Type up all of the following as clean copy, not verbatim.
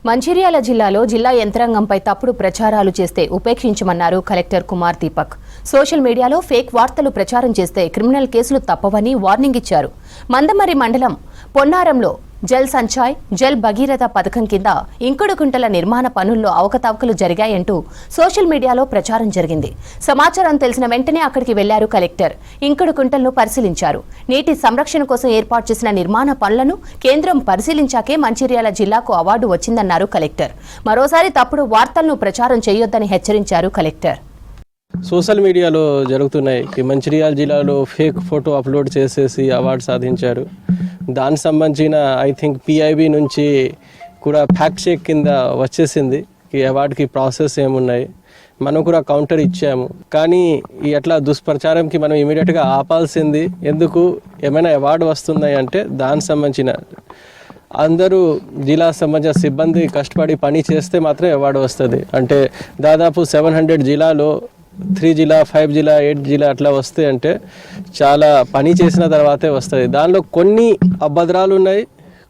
మంచిర్యాల జిల్లాలో జిల్లా యంత్రాంగంపై తప్పుడు ప్రచారాలు చేస్తే ఉపేక్షించమన్నారు కలెక్టర్ కుమార్ దీపక్. సోషల్ మీడియాలో ఫేక్ వార్తలు ప్రచారం చేస్తే క్రిమినల్ కేసులు తప్పవని వార్నింగ్ ఇచ్చారు. మందమరి మండలం పొన్నారంలో జల్ సంచాయ్ జల్ భగీరథ పథకం కింద ఇంకుడు గుంటల నిర్మాణ పనుల్లో అవకతవకలు జరిగాయంటూ సోషల్ మీడియాలో ప్రచారం జరిగింది. సమాచారం తెలిసిన వెంటనే అక్కడికి వెళ్లారు కలెక్టర్. ఇంకుడు గుంటలను పరిశీలించారు. నీటి సంరక్షణ కోసం ఏర్పాటు చేసిన నిర్మాణ పనులను కేంద్రం పరిశీలించాకే మంచిర్యాల జిల్లాకు అవార్డు వచ్చిందన్నారు కలెక్టర్. మరోసారి తప్పుడు వార్తలను ప్రచారం చేయొద్దని హెచ్చరించారు కలెక్టర్. సోషల్ మీడియాలో జరుగుతున్నాయి. మంచిర్యాల జిల్లాలో ఫేక్ ఫోటో అప్లోడ్ చేసేసి అవార్డు సాధించారు. దానికి సంబంధించిన ఐ థింక్ పిఐబి నుంచి కూడా ఫ్యాక్ట్ చెక్ కింద వచ్చేసింది ఈ అవార్డుకి ప్రాసెస్ ఏమున్నాయి. మనం కూడా కౌంటర్ ఇచ్చాము. కానీ ఈ అట్లా దుష్ప్రచారంకి మనం ఇమీడియట్గా ఆపాల్సింది. ఎందుకు ఏమైనా అవార్డు వస్తున్నాయి అంటే దానికి సంబంధించిన అందరూ జిల్లా సంబంధించిన సిబ్బంది కష్టపడి పని చేస్తే మాత్రం అవార్డు వస్తుంది. అంటే దాదాపు 700 జిల్లాలో 3 జిల్లా 5 జిల్లా 8 జిల్లా అట్లా వస్తే అంటే చాలా పని చేసిన తర్వాతే వస్తుంది. దానిలో కొన్ని అభద్రాలు ఉన్నాయి,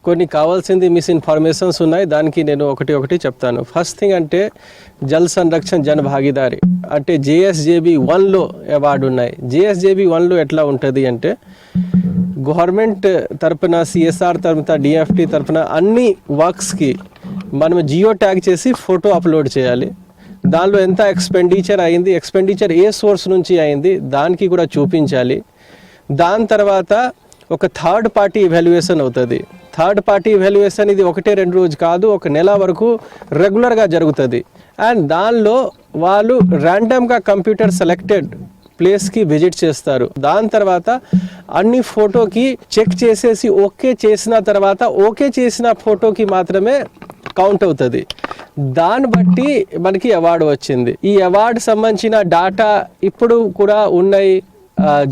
కొన్ని కావాల్సింది మిస్ఇన్ఫర్మేషన్స్ ఉన్నాయి. దానికి నేను ఒకటి చెప్తాను. ఫస్ట్ థింగ్ అంటే జల్ సంరక్షణ జన్ భాగీదారి అంటే JSJB 1లో అవార్డు ఉన్నాయి. JSJB 1లో ఎట్లా ఉంటుంది అంటే గవర్నమెంట్ తరపున CSR తరపున DFT తరపున అన్ని వర్క్స్కి మనం జియో ట్యాగ్ చేసి ఫోటో అప్లోడ్ చేయాలి. దానిలో ఎంత ఎక్స్పెండిచర్ అయింది, ఎక్స్పెండిచర్ ఏ సోర్స్ నుంచి అయింది దానికి కూడా చూపించాలి. దాని తర్వాత ఒక థర్డ్ పార్టీ ఇవాల్యుయేషన్ అవుతుంది. థర్డ్ పార్టీ ఇవాల్యుయేషన్ ఇది 1-2 రోజు కాదు, 1 నెల వరకు రెగ్యులర్గా జరుగుతుంది. అండ్ దానిలో వాళ్ళు ర్యాండమ్గా కంప్యూటర్ సెలెక్టెడ్ ప్లేస్కి విజిట్ చేస్తారు. దాని తర్వాత అన్ని ఫోటోకి చెక్ చేసేసి ఓకే చేసిన తర్వాత ఓకే చేసిన ఫోటోకి మాత్రమే కౌంట్ అవుతుంది. దాన్ని బట్టి మనకి అవార్డు వచ్చింది. ఈ అవార్డు సంబంధించిన డాటా ఇప్పుడు కూడా ఉన్నాయి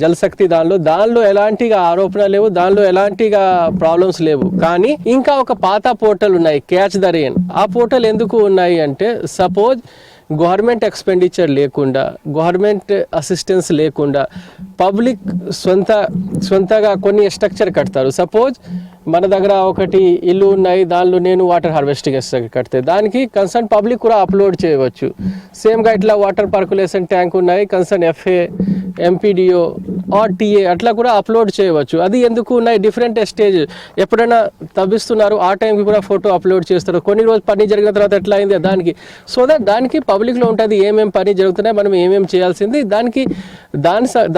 జలశక్తి దానిలో ఎలాంటిగా ఆరోపణ లేవు, దానిలో ఎలాంటిగా ప్రాబ్లమ్స్ లేవు. కానీ ఇంకా ఒక పాత పోర్టల్ ఉన్నాయి, క్యాచ్ ద రెయిన్. ఆ పోర్టల్ ఎందుకు ఉన్నాయి అంటే సపోజ్ గవర్నమెంట్ ఎక్స్పెండిచర్ లేకుండా, గవర్నమెంట్ అసిస్టెన్స్ లేకుండా పబ్లిక్ సొంతగా కొన్ని స్ట్రక్చర్ కడతారు. సపోజ్ మన దగ్గర ఒకటి ఇల్లు ఉన్నాయి, దానిలో నేను వాటర్ హార్వెస్టింగ్ కడితే దానికి కన్సర్న్ పబ్లిక్ కూడా అప్లోడ్ చేయవచ్చు. సేమ్గా ఇట్లా వాటర్ పర్కులేషన్ ట్యాంక్ ఉన్నాయి, concern FA, MPDO or TA అట్లా కూడా అప్లోడ్ చేయవచ్చు. అది ఎందుకు ఉన్నాయి, డిఫరెంట్ స్టేజ్ ఎప్పుడైనా తవ్విస్తున్నారు ఆ టైంకి కూడా ఫోటో అప్లోడ్ చేస్తారు. కొన్ని రోజులు పని జరిగిన తర్వాత ఎట్లా అయింది దానికి, సో దట్ దానికి పబ్లిక్లో ఉంటుంది ఏమేమి పని జరుగుతున్నాయి, మనం ఏమేమి చేయాల్సింది.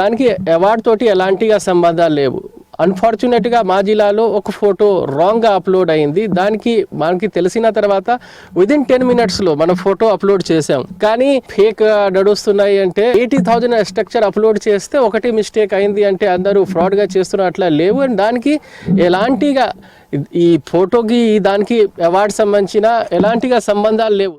దానికి అవార్డు తోటి ఎలాంటిగా సంబంధాలు లేవు. అన్ఫార్చునేట్గా మా జిల్లాలో ఒక ఫోటో రాంగ్గా అప్లోడ్ అయింది. దానికి మనకి తెలిసిన తర్వాత విదిన్ 10 మినిట్స్లో మనం ఫోటో అప్లోడ్ చేసాం. కానీ ఫేక్ నడుస్తున్నాయి అంటే 80,000 స్ట్రక్చర్ అప్లోడ్ చేస్తే ఒకటి మిస్టేక్ అయింది అంటే అందరూ ఫ్రాడ్గా చేస్తున్నారు, అట్లా లేవు. అండ్ దానికి ఎలాంటిగా ఈ ఫోటోకి దానికి అవార్డు సంబంధించిన ఎలాంటిగా సంబంధాలు లేవు.